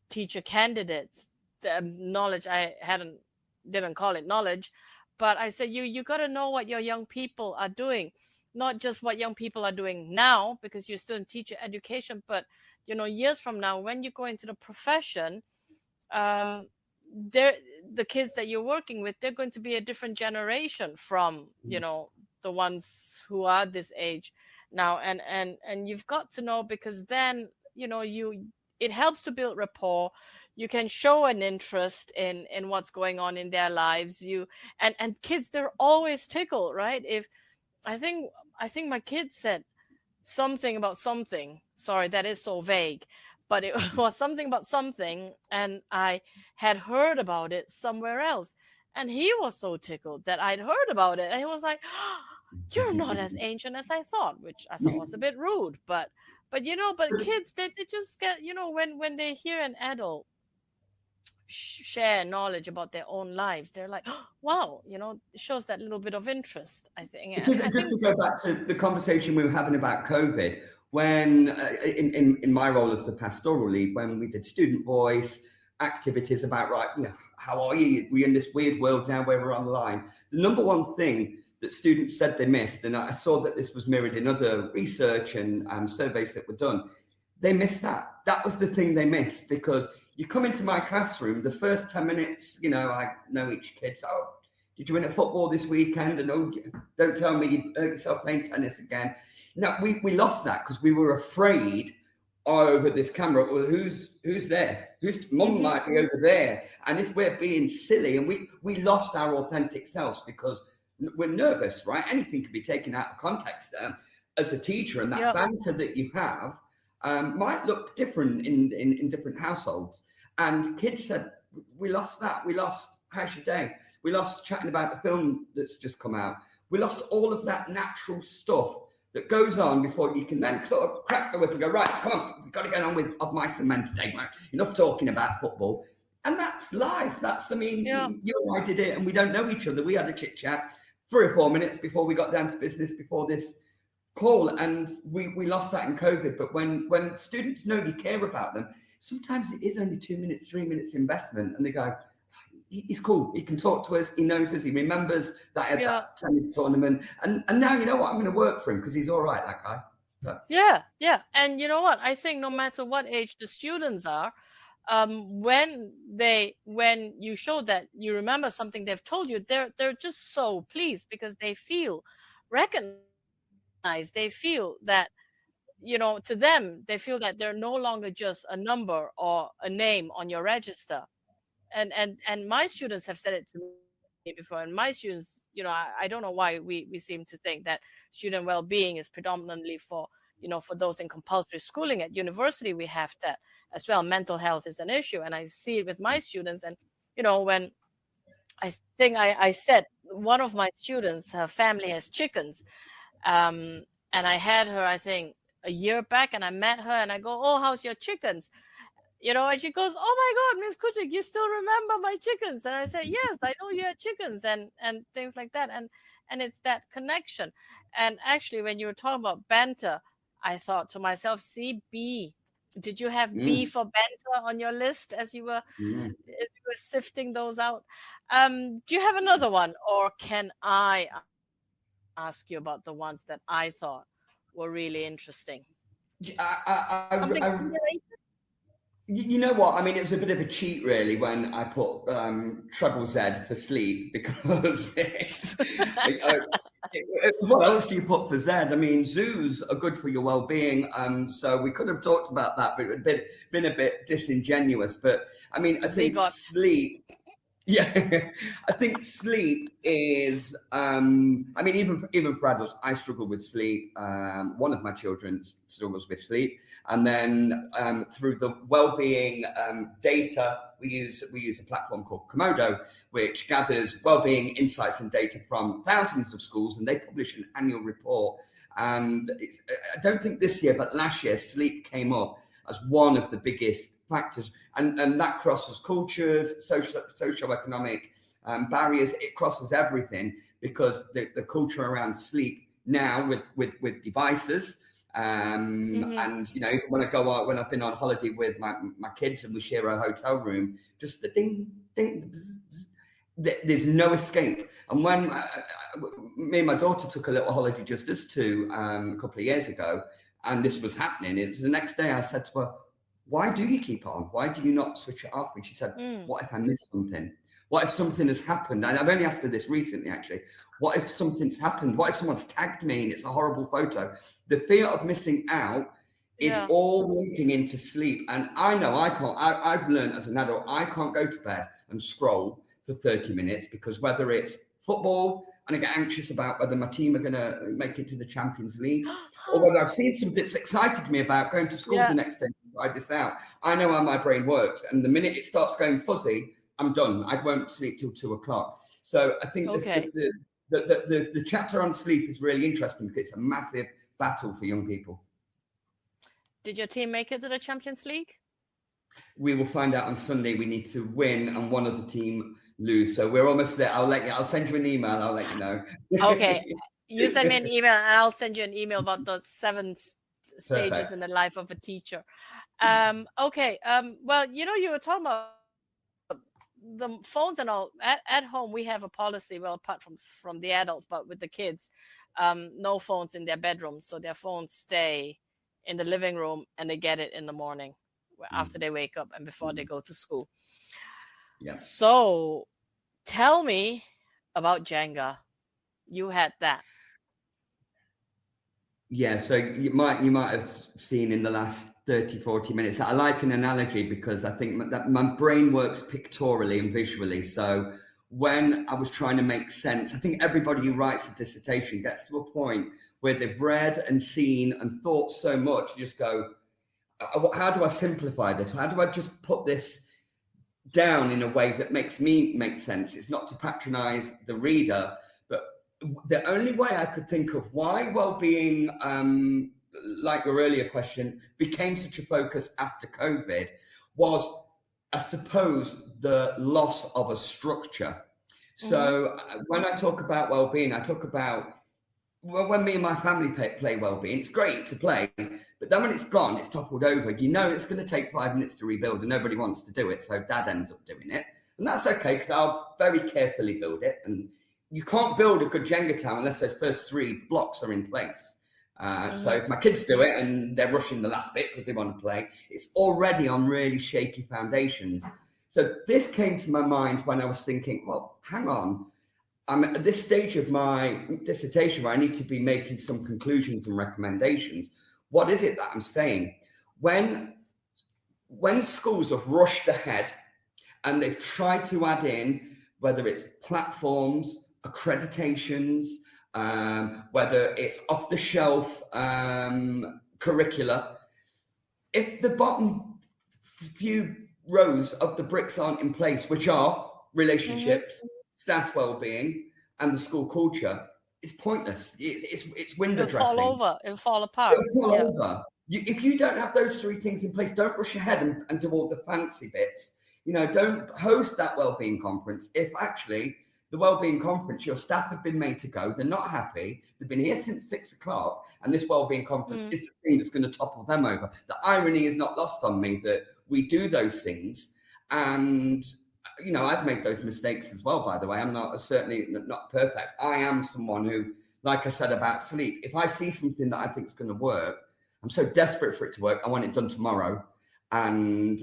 teacher candidates. The knowledge I didn't call it knowledge, but I said you got to know what your young people are doing, not just what young people are doing now, because you're still in teacher education, but you know, years from now, when you go into the profession, the kids that you're working with, they're going to be a different generation from, you know, the ones who are this age now. And you've got to know, because then, you know, it helps to build rapport. You can show an interest in what's going on in their lives. And kids, they're always tickled, right? If I think my kid said something about something. Sorry, that is so vague. But it was something about something, and I had heard about it somewhere else. And he was so tickled that I'd heard about it. And he was like, oh, you're not as ancient as I thought, which I thought was a bit rude. But you know, but kids, they just get, you know, when they hear an adult share knowledge about their own lives, they're like, oh, wow, you know, it shows that little bit of interest, I think. To go back to the conversation we were having about COVID, when in my role as the pastoral lead, when we did student voice activities about, right, you know, how are you? We're in this weird world now where we're online. The number one thing that students said they missed, and I saw that this was mirrored in other research and surveys that were done, they missed that. That was the thing they missed, because you come into my classroom, the first 10 minutes, you know, I know each kid. So, oh, did you win at football this weekend? And oh, don't tell me you hurt yourself playing tennis again. No, we lost that because we were afraid over this camera. Well, who's there? Whose mum might be over there? And if we're being silly, and we lost our authentic selves because we're nervous, right? Anything can be taken out of context as a teacher, and that banter that you have might look different in different households. And kids said, we lost that. We lost how's your day? We lost chatting about the film that's just come out. We lost all of that natural stuff that goes on before you can then sort of crack the whip and go, right, come on, we've got to get on with Of Mice and Men today, right? Enough talking about football. And that's life. That's, I mean, you and I did it and we don't know each other. We had a chit chat 3 or 4 minutes before we got down to business, before this call. And we lost that in COVID. But when students know you care about them, sometimes it is only 2 minutes, 3 minutes investment. And they go, he's cool. He can talk to us. He knows us. He remembers that I had that tennis tournament. And now, you know what? I'm going to work for him because he's all right, that guy. So. Yeah. And you know what? I think no matter what age the students are, when you show that you remember something they've told you, they're just so pleased because they feel recognized they feel that, to them, they feel that they're no longer just a number or a name on your register. And my students have said it to me before, and my students, I don't know why we seem to think that student well-being is predominantly for those in compulsory schooling. At university we have that as well. Mental health is an issue, and I see it with my students. And when I think I said, one of my students, her family has chickens, and I had her, I think, a year back, and I met her and I go, "Oh, how's your chickens?" And she goes, "Oh my God, Miss Kuttig, you still remember my chickens?" And I said, "Yes, I know you had chickens," and things like that. And it's that connection. And actually, when you were talking about banter, I thought to myself, see, B. Did you have B for banter on your list as you were sifting those out? Do you have another one, or can I ask you about the ones that I thought were really interesting? Something underrated? You know what? I mean, it was a bit of a cheat, really, when I put treble Z for sleep, because what else do you put for Z? I mean, zoos are good for your well-being, so we could have talked about that, but it would have been a bit disingenuous. But I mean, I think sleep. Yeah, I think sleep is, I mean, even for adults, I struggle with sleep. One of my children struggles with sleep. And then through the wellbeing data, we use a platform called Komodo, which gathers wellbeing insights and data from thousands of schools, and they publish an annual report. And I don't think this year, but last year, sleep came up as one of the biggest factors, and that crosses cultures, socioeconomic barriers. It crosses everything, because the culture around sleep now with devices, and when I go out, when I've been on holiday with my kids and we share a hotel room, just the ding ding, there's no escape. And when me and my daughter took a little holiday just us two a couple of years ago, and this was happening, it was the next day I said to her, "Why do you keep it on? Why do you not switch it off?" And she said, "What if I miss something? What if something has happened?" And I've only asked her this recently, actually. What if something's happened? What if someone's tagged me and it's a horrible photo? The fear of missing out is all linking into sleep. And I know I've learned as an adult, I can't go to bed and scroll for 30 minutes, because whether it's football and I get anxious about whether my team are going to make it to the Champions League, or whether I've seen something that's excited me about going to school the next day to try this out. I know how my brain works. And the minute it starts going fuzzy, I'm done. I won't sleep till 2:00. So I think the chapter on sleep is really interesting, because it's a massive battle for young people. Did your team make it to the Champions League? We will find out on Sunday. We need to win and one of the team lose. So we're almost there. I'll send you an email. I'll let you know. Okay. You send me an email and I'll send you an email about the 7 stages in the life of a teacher. Okay. Well, you were talking about the phones and all. At home, we have a policy, well, apart from the adults, but with the kids, no phones in their bedrooms. So their phones stay in the living room and they get it in the morning after they wake up and before they go to school. Yeah. So tell me about Jenga. You had that. Yeah, so you might have seen in the last 30, 40 minutes. I like an analogy, because I think that my brain works pictorially and visually. So when I was trying to make sense, I think everybody who writes a dissertation gets to a point where they've read and seen and thought so much, you just go, how do I simplify this? How do I just put this down in a way that makes me make sense? It's not to patronize the reader, but the only way I could think of why well-being, like your earlier question, became such a focus after COVID was, I suppose, the loss of a structure. So when I talk about well-being, I talk about, well, when me and my family play well-being, it's great to play, but then when it's gone, it's toppled over. It's going to take 5 minutes to rebuild, and nobody wants to do it, so Dad ends up doing it, and that's okay, because I'll very carefully build it. And you can't build a good Jenga tower unless those first 3 blocks are in place. So if my kids do it and they're rushing the last bit because they want to play, it's already on really shaky foundations. So this came to my mind when I was thinking, well, hang on. I'm at this stage of my dissertation where I need to be making some conclusions and recommendations. What is it that I'm saying? When schools have rushed ahead and they've tried to add in, whether it's platforms, accreditations, whether it's off-the-shelf curricula, if the bottom few rows of the bricks aren't in place, which are relationships, staff well-being, and the school culture, it's pointless. It's window dressing. It'll fall over. It'll fall apart. It'll fall over. If you don't have those three things in place, don't rush ahead and do all the fancy bits. Don't host that wellbeing conference if actually the wellbeing conference, your staff have been made to go, they're not happy, they've been here since 6 o'clock, and this wellbeing conference is the thing that's going to topple them over. The irony is not lost on me that we do those things, and I've made those mistakes as well, by the way. I'm certainly not perfect. I am someone who, like I said about sleep, if I see something that I think is going to work, I'm so desperate for it to work, I want it done tomorrow. And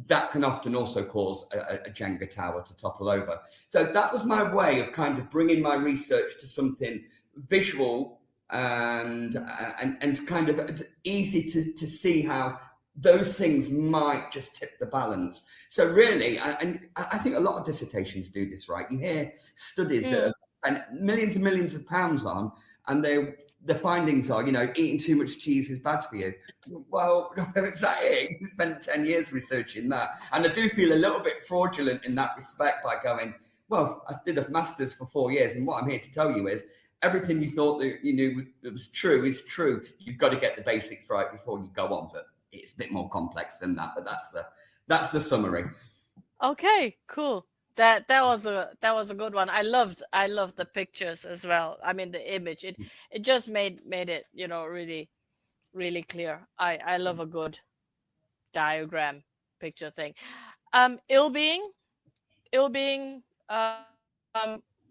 that can often also cause a Jenga tower to topple over. So that was my way of kind of bringing my research to something visual and kind of easy to see how those things might just tip the balance. So really, and I think a lot of dissertations do this, right? You hear studies that have spent millions and millions of pounds on, and the findings are, eating too much cheese is bad for you. Well, is that it? You spent 10 years researching that. And I do feel a little bit fraudulent in that respect by going, well, I did a master's for 4 years. And what I'm here to tell you is everything you thought that you knew was true is true. You've got to get the basics right before you go on. But it's a bit more complex than that. But that's the summary. Okay, cool. That was a good one. I loved the pictures as well. I mean, the image. It just made it, really, really clear. I love a good diagram picture thing. Ill-being,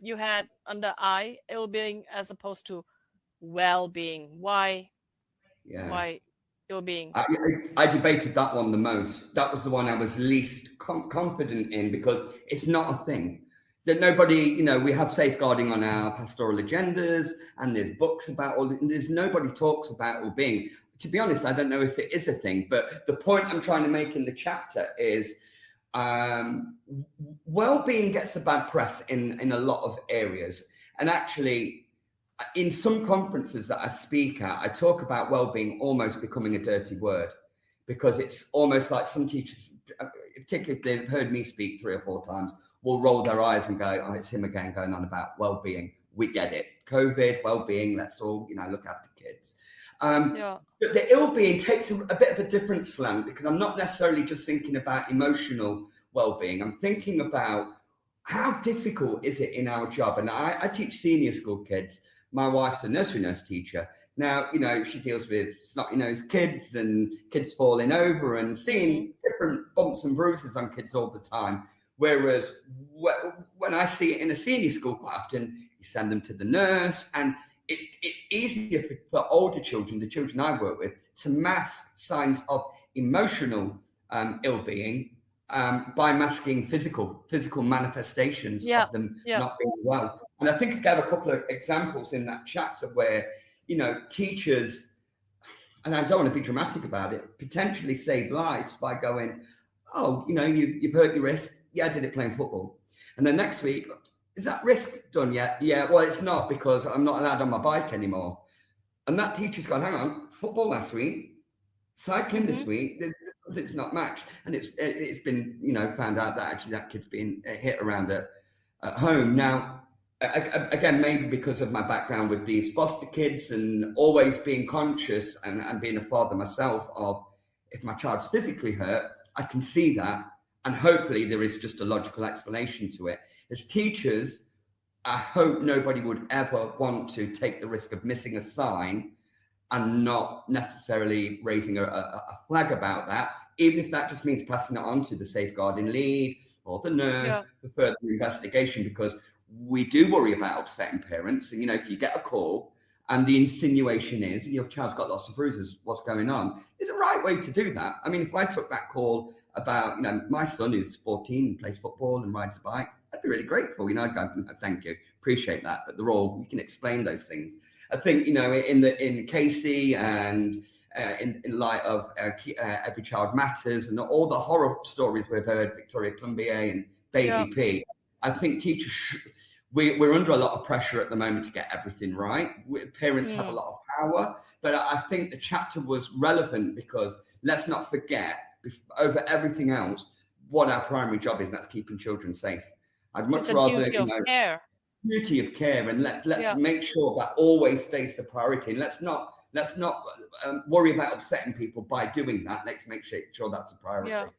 you had under I, ill-being as opposed to well-being. Why? Yeah. Why ill-being? I debated that one the most. That was the one I was least confident in because it's not a thing. That nobody, we have safeguarding on our pastoral agendas and there's books about nobody talks about well-being. To be honest, I don't know if it is a thing, but the point I'm trying to make in the chapter is well-being gets a bad press in a lot of areas. And actually, in some conferences that I speak at, I talk about well-being almost becoming a dirty word because it's almost like some teachers, particularly if they've heard me speak 3 or 4 times, will roll their eyes and go, oh, it's him again going on about well-being. We get it. COVID, well-being, let's all, look after kids. But the ill-being takes a bit of a different slant because I'm not necessarily just thinking about emotional well-being. I'm thinking about how difficult is it in our job? And I teach senior school kids. My wife's a nursery nurse teacher. Now, she deals with snotty-nosed kids and kids falling over and seeing different bumps and bruises on kids all the time. Whereas when I see it in a senior school, quite often you send them to the nurse, and it's easier for older children, the children I work with, to mask signs of emotional ill-being by masking physical manifestations of them not being well. And I think I gave a couple of examples in that chapter where, teachers, and I don't want to be dramatic about it, potentially save lives by going, oh, you've hurt your wrist. Yeah, I did it playing football. And then next week, is that wrist done yet? Yeah, well, it's not because I'm not allowed on my bike anymore. And that teacher's gone, hang on, football last week, cycling this week, it's not matched. And it's been, found out that actually that kid's been hit around at home. Now, again, maybe because of my background with these foster kids and always being conscious and being a father myself of if my child's physically hurt, I can see that. And hopefully there is just a logical explanation to it. As teachers, I hope nobody would ever want to take the risk of missing a sign and not necessarily raising a flag about that, even if that just means passing it on to the safeguarding lead or the nurse for further investigation, because we do worry about upsetting parents. And, if you get a call and the insinuation is your child's got lots of bruises, what's going on? There's a right way to do that. I mean, if I took that call about, my son who's 14, plays football and rides a bike, I'd be really grateful. I'd go, thank you, appreciate that. But we can explain those things. I think, in Casey and in light of Every Child Matters and all the horror stories we've heard, Victoria Clumbier and Baby P, I think teachers, we're under a lot of pressure at the moment to get everything right. Parents have a lot of power, but I think the chapter was relevant because let's not forget, over everything else, what our primary job is, and that's keeping children safe. I'd much rather, duty of care, and let's make sure that always stays the priority, and let's not worry about upsetting people by doing that. Let's make sure that's a priority.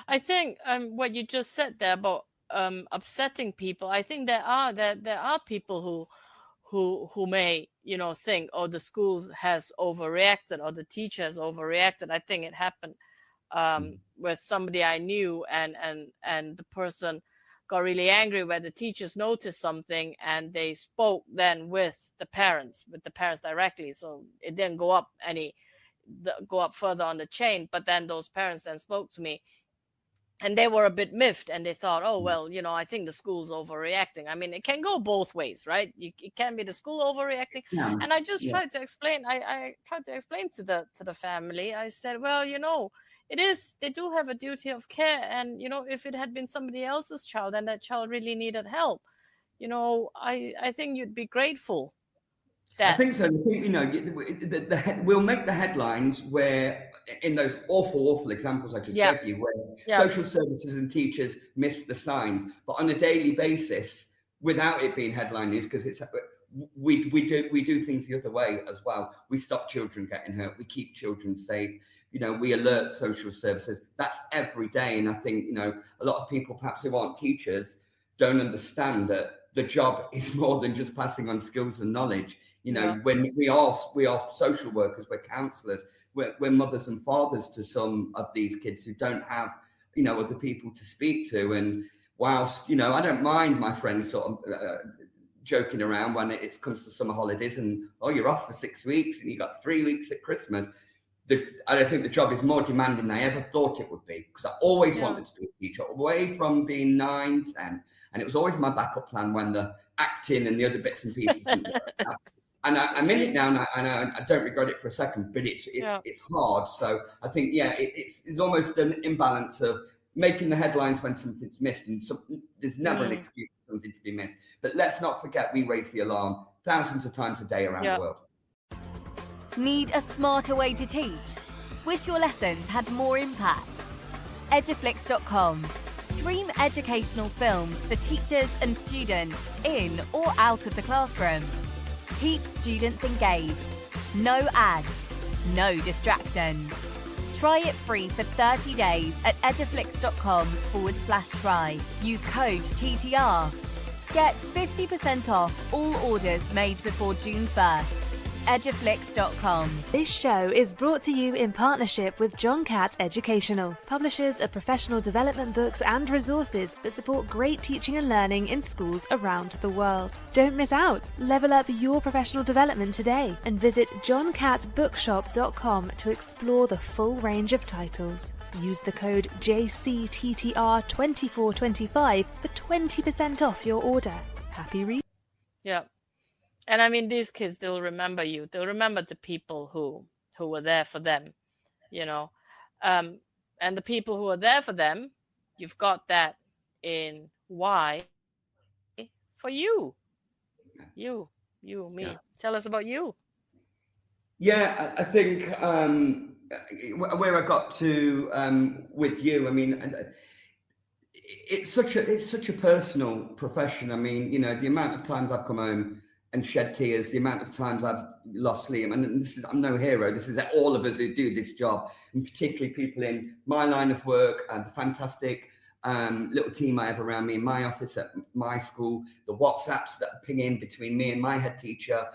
I think what you just said there about upsetting people, I think there are people who may think, oh, the school has overreacted or the teacher has overreacted. I think it happened with somebody I knew, and the person got really angry when the teachers noticed something, and they spoke then with the parents directly. So it didn't go up further on the chain. But then those parents then spoke to me, and they were a bit miffed, and they thought, oh, well, I think the school's overreacting. I mean, it can go both ways, right? It can be the school overreacting. Yeah. And I just tried to explain. I tried to explain to the family. I said, well, they do have a duty of care. And, if it had been somebody else's child and that child really needed help, I think you'd be grateful. I think so. I think, we'll make the headlines where, in those awful examples I just gave you, where social services and teachers miss the signs, but on a daily basis, without it being headline news, because we do things the other way as well. We stop children getting hurt. We keep children safe. We alert social services. That's every day. And I think, a lot of people perhaps who aren't teachers don't understand that the job is more than just passing on skills and knowledge. When we are social workers, we're counsellors, we're mothers and fathers to some of these kids who don't have, other people to speak to. And whilst, I don't mind my friends sort of joking around when it comes to summer holidays and, oh, you're off for 6 weeks and you got 3 weeks at Christmas. I think the job is more demanding than I ever thought it would be, because I always wanted to be a teacher, away from being 9, 10. And it was always my backup plan when the acting and the other bits and pieces. And I'm in it now, and I don't regret it for a second, but it's hard. So I think, it's almost an imbalance of making the headlines when something's missed, and there's never an excuse for something to be missed. But let's not forget, we raise the alarm thousands of times a day around the world. Need a smarter way to teach? Wish your lessons had more impact? Eduflix.com. Stream educational films for teachers and students in or out of the classroom. Keep students engaged. No ads, no distractions. Try it free for 30 days at eduflix.com/try. Use code TTR. Get 50% off all orders made before June 1st. Eduflix.com. This show is brought to you in partnership with John Catt Educational, publishers of professional development books and resources that support great teaching and learning in schools around the world. Don't miss out. Level up your professional development today and visit johncattbookshop.com to explore the full range of titles. Use the code JCTTR2425 for 20% off your order. Happy reading. Yeah. And I mean, these kids, they'll remember you. They'll remember the people who were there for them, and the people who are there for them, you've got that in why for you, me. Yeah. Tell us about you. Yeah, I think where I got to with you, I mean, it's such a personal profession. I mean, the amount of times I've come home and shed tears, the amount of times I've lost Liam, and I'm no hero. This is all of us who do this job, and particularly people in my line of work and the fantastic little team I have around me in my office at my school, the WhatsApps that ping in between me and my head teacher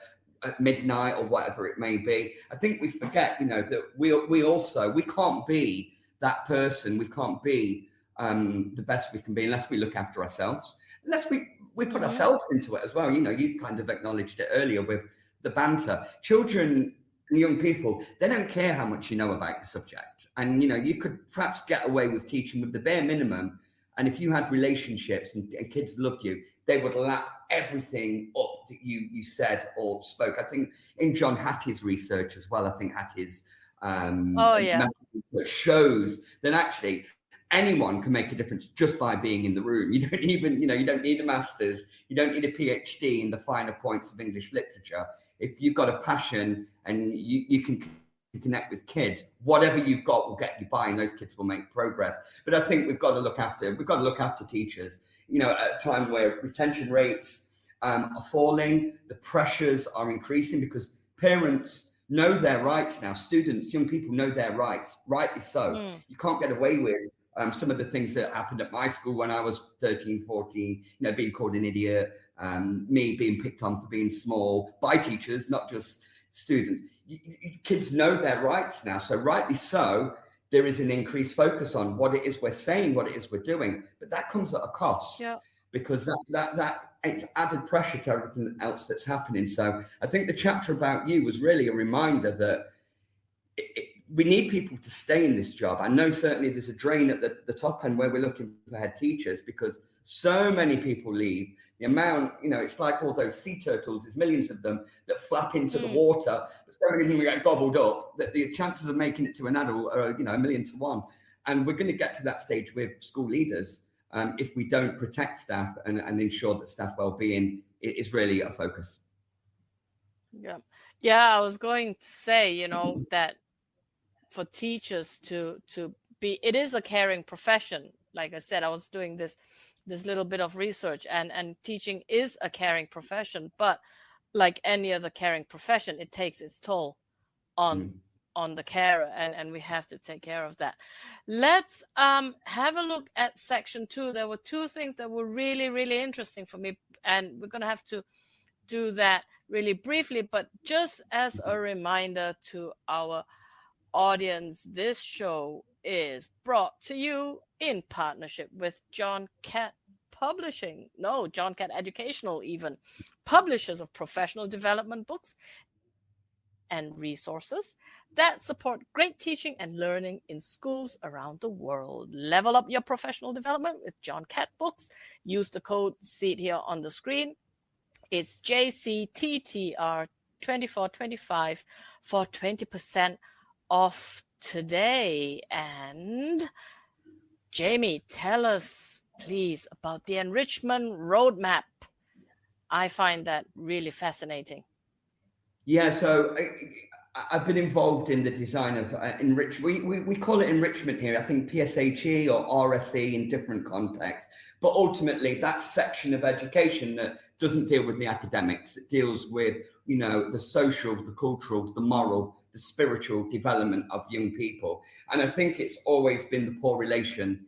at midnight or whatever it may be. I think we forget, that we can't be that person. We can't be the best we can be unless we look after ourselves, unless we put ourselves into it as well. You kind of acknowledged it earlier with the banter. Children and young people, they don't care how much you know about the subject. And, you could perhaps get away with teaching with the bare minimum And if you had relationships and kids loved you, they would lap everything up that you said or spoke. I think in John Hattie's research as well, I think Hattie's that shows that actually anyone can make a difference just by being in the room. You don't even, you don't need a master's, you don't need a PhD in the finer points of English literature. If you've got a passion and you can connect with kids, whatever you've got will get you by, and those kids will make progress. But I think we've got to look after teachers, at a time where retention rates are falling, the pressures are increasing because parents know their rights now. Students, young people know their rights, rightly so. You can't get away with some of the things that happened at my school when I was 13, 14, being called an idiot, me being picked on for being small by teachers, not just students. Kids know their rights now. So rightly so, there is an increased focus on what it is we're saying, what it is we're doing. But that comes at a cost. Yeah. Because that it's added pressure to everything else that's happening. So I think the chapter about you was really a reminder that we need people to stay in this job. I know certainly there's a drain at the top end where we're looking for head teachers because so many people leave. The amount, it's like all those sea turtles, there's millions of them that flap into the water, but so many of them get gobbled up that the chances of making it to an adult are, 1,000,000 to 1. And we're going to get to that stage with school leaders if we don't protect staff and ensure that staff well-being is really a focus. Yeah, I was going to say, that for teachers to be, it is a caring profession. Like I said, I was doing this little bit of research, and teaching is a caring profession, but like any other caring profession, it takes its toll on the carer, and we have to take care of that. Let's have a look at section 2. There were 2 things that were really, really interesting for me, and we're going to have to do that really briefly, but just as a reminder to our audience, this show is brought to you in partnership with John Catt Educational, even publishers of professional development books and resources that support great teaching and learning in schools around the world. Level up your professional development with John Catt books. Use the code, see it here on the screen. It's JCTTR 2425 for 20% off today. And Jamie, tell us please about the enrichment roadmap. I find that really fascinating. Yeah, so I've been involved in the design of we call it enrichment here. I think PSHE or RSE in different contexts, but ultimately that section of education that doesn't deal with the academics. It deals with, the social, the cultural, the moral, the spiritual development of young people. And I think it's always been the poor relation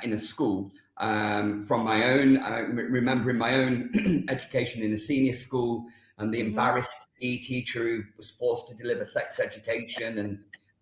in a school. From my own, remembering my own education in a senior school, and the embarrassed PE teacher who was forced to deliver sex education and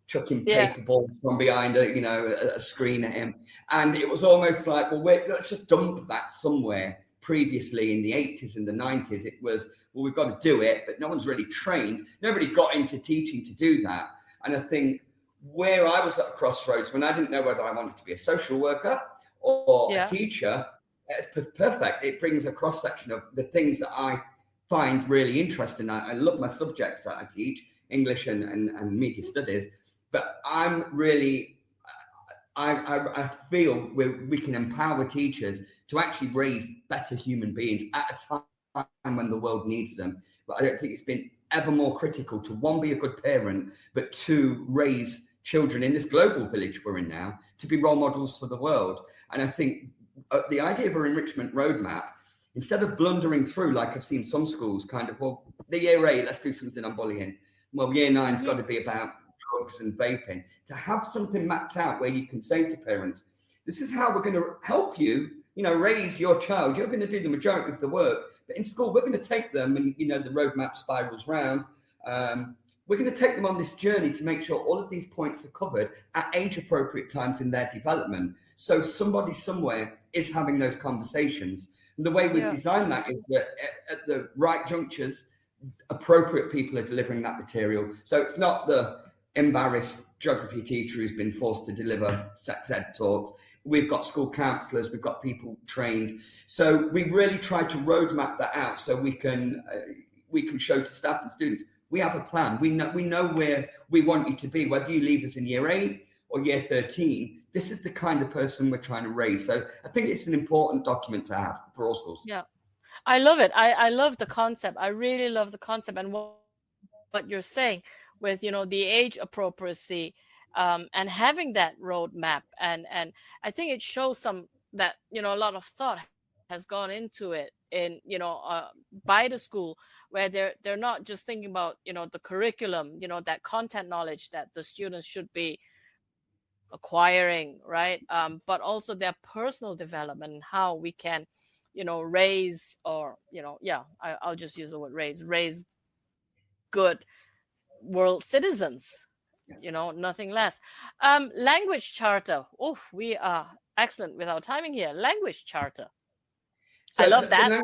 chucking paper balls from behind a screen at him. And it was almost like, well, let's just dump that somewhere. Previously in the 80s and the 90s, it was, well, we've got to do it, but no one's really trained. Nobody got into teaching to do that. And I think where I was at a crossroads when I didn't know whether I wanted to be a social worker or a teacher, it's perfect. It brings a cross section of the things that I find really interesting. I love my subjects that I teach, English and media studies, but I'm really, I feel we can empower teachers to actually raise better human beings at a time when the world needs them. But I don't think it's been ever more critical to, 1, be a good parent, but 2, raise children in this global village we're in now to be role models for the world. And I think the idea of an enrichment roadmap, instead of blundering through, like I've seen some schools kind of, well, the year 8, let's do something on bullying. Well, year 9's got to be about drugs and vaping. To have something mapped out where you can say to parents, this is how we're going to help you, raise your child. You're going to do the majority of the work. But in school, we're going to take them, and, the roadmap spirals round. We're going to take them on this journey to make sure all of these points are covered at age-appropriate times in their development. So somebody somewhere is having those conversations. And the way we've designed that is that at the right junctures, appropriate people are delivering that material. So it's not the embarrassed geography teacher who's been forced to deliver sex ed talks. We've got school counsellors, we've got people trained. So we've really tried to roadmap that out so we can show to staff and students, we have a plan. We know where we want you to be, whether you leave us in year 8 or year 13. This is the kind of person we're trying to raise. So I think it's an important document to have for all schools. Yeah, I love it. I love the concept. I really love the concept and what you're saying with, the age appropriacy and having that roadmap. And I think it shows that, a lot of thought has gone into it in, by the school, where they're not just thinking about, the curriculum, that content knowledge that the students should be acquiring, right? But also their personal development, how we can, raise or, I'll just use the word raise good world citizens, nothing less. Language charter. Oh, we are excellent with our timing here. Language charter. So I love that.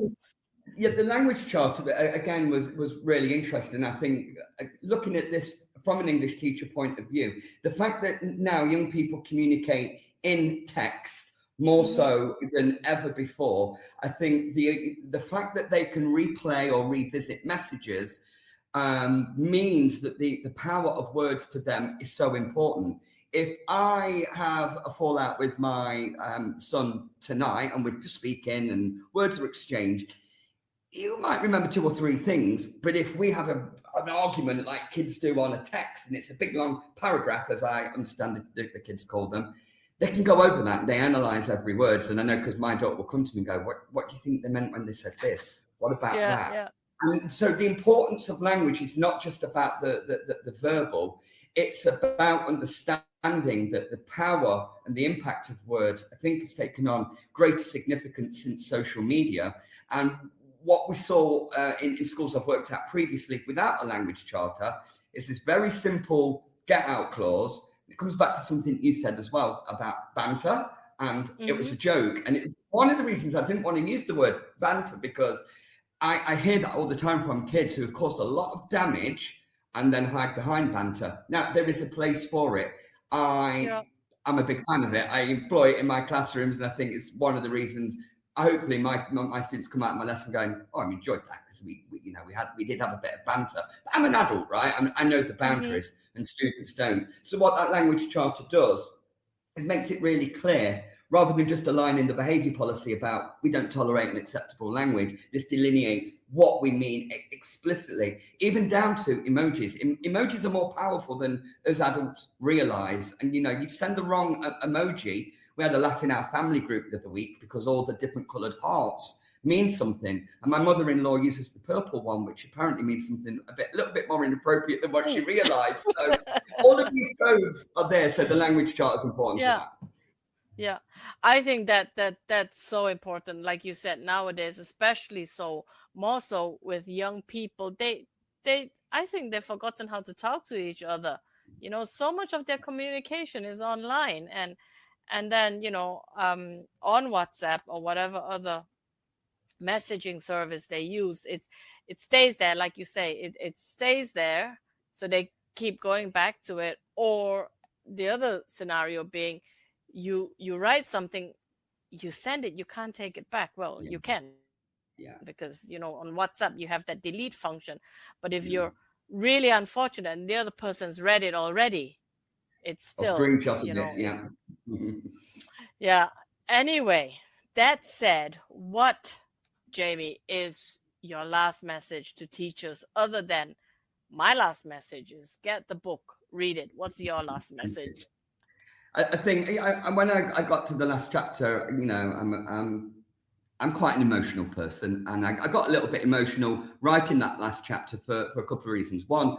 The language charter again was really interesting. I think looking at this from an English teacher point of view, the fact that now young people communicate in text more so than ever before, I think the fact that they can replay or revisit messages means that the power of words to them is so important. If I have a fallout with my son tonight and we're just speaking and words are exchanged, you might remember 2 or 3 things, but if we have an argument like kids do on a text and it's a big long paragraph, as I understand the kids call them, they can go over that and they analyze every word. And I know because my daughter will come to me and go, what do you think they meant when they said this? What about that? Yeah. And so the importance of language is not just about the verbal, it's about understanding that the power and the impact of words, I think, has taken on greater significance since social media. And what we saw in schools I've worked at previously without a language charter is this very simple get out clause. It comes back to something you said as well about banter, and it was a joke. And it's one of the reasons I didn't want to use the word banter, because I hear that all the time from kids who have caused a lot of damage and then hide behind banter. Now, there is a place for it. I'm a big fan of it. I employ it in my classrooms, and I think it's one of the reasons. Hopefully, my students come out of my lesson going, "Oh, I enjoyed that because we did have a bit of banter." But I'm an adult, right? I know the boundaries, and students don't. So what that language charter does is makes it really clear, rather than just a line in the behaviour policy about we don't tolerate unacceptable language. This delineates what we mean explicitly, even down to emojis. Emojis are more powerful than as adults realise. And you send the wrong emoji. We had a laugh in our family group the other week because all the different coloured hearts mean something. And my mother-in-law uses the purple one, which apparently means something a little bit more inappropriate than what she realised. So all of these codes are there. So the language chart is important for that. Yeah, I think that's so important. Like you said, nowadays, especially more so with young people, they I think they've forgotten how to talk to each other. So much of their communication is online, and then on WhatsApp or whatever other messaging service they use, it stays there, like you say, it stays there, so they keep going back to it. Or the other scenario being, you write something, you send it, you can't take it back. Well, you can, because on WhatsApp you have that delete function. But if you're really unfortunate and the other person's read it already, it's still screenshotted it. Yeah. Anyway, that said, what, Jamie, is your last message to teachers, other than my last message is get the book, read it? What's your last message? I think when I got to the last chapter, I'm quite an emotional person, and I got a little bit emotional writing that last chapter for a couple of reasons. One,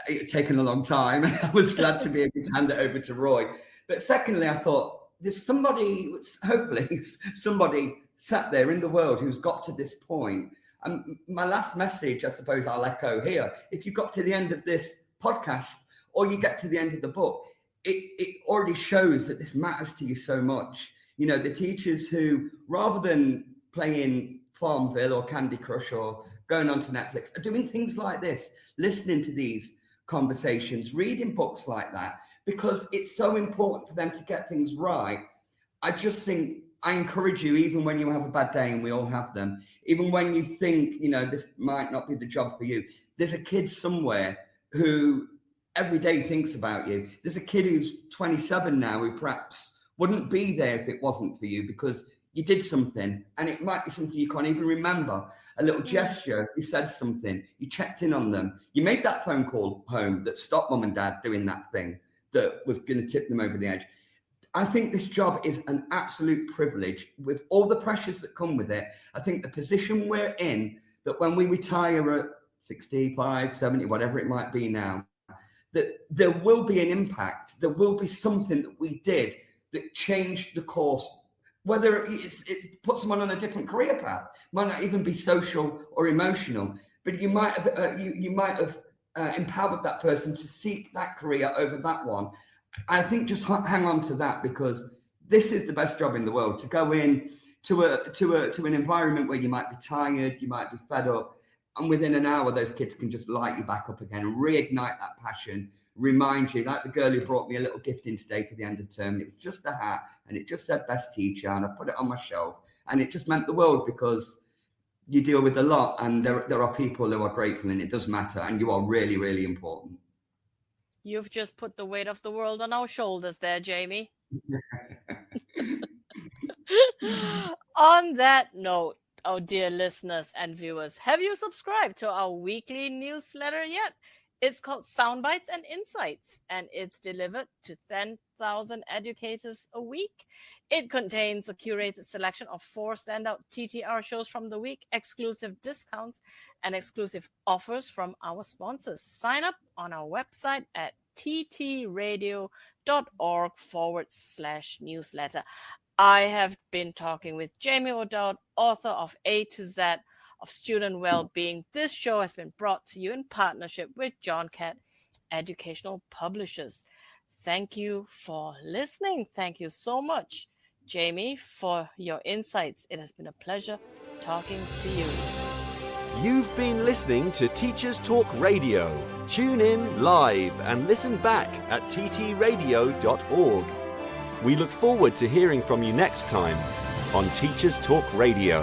it had taken a long time, and I was glad to be able to hand it over to Roy. But secondly, I thought there's hopefully somebody sat there in the world who's got to this point. And my last message, I suppose I'll echo here. If you got to the end of this podcast or you get to the end of the book, it already shows that this matters to you so much. The teachers who, rather than playing Farmville or Candy Crush or going onto Netflix, are doing things like this, listening to these conversations, reading books like that, because it's so important for them to get things right. I just think I encourage you, even when you have a bad day, and we all have them, even when you think, this might not be the job for you, there's a kid somewhere who every day thinks about you. There's a kid who's 27 now who perhaps wouldn't be there if it wasn't for you, because you did something, and it might be something you can't even remember. A little gesture, you said something, you checked in on them, you made that phone call home that stopped mum and dad doing that thing that was going to tip them over the edge. I think this job is an absolute privilege with all the pressures that come with it. I think the position we're in, that when we retire at 65, 70, whatever it might be now, that there will be an impact. There will be something that we did that changed the course, whether it's put someone on a different career path, might not even be social or emotional, but you might have empowered that person to seek that career over that one. I think just hang on to that, because this is the best job in the world, to go in to an environment where you might be tired, you might be fed up, and within an hour those kids can just light you back up again and reignite that passion, remind you, like the girl who brought me a little gift in today for the end of term. It was just a hat, and it just said best teacher, and I put it on my shelf, and it just meant the world, because you deal with a lot, and there are people who are grateful, and it does matter, and you are really, really important. You've just put the weight of the world on our shoulders there, Jamie. On that note, our dear listeners and viewers, have you subscribed to our weekly newsletter yet? It's called Soundbites and Insights, and it's delivered to 10,000 educators a week. It contains a curated selection of 4 standout TTR shows from the week, exclusive discounts, and exclusive offers from our sponsors. Sign up on our website at ttradio.org/newsletter. I have been talking with Jamie O'Dowd, author of A-Z of Student Wellbeing. This show has been brought to you in partnership with John Catt Educational Publishers. Thank you for listening. Thank you so much, Jamie, for your insights. It has been a pleasure talking to you. You've been listening to Teachers Talk Radio. Tune in live and listen back at ttradio.org. We look forward to hearing from you next time on Teachers Talk Radio.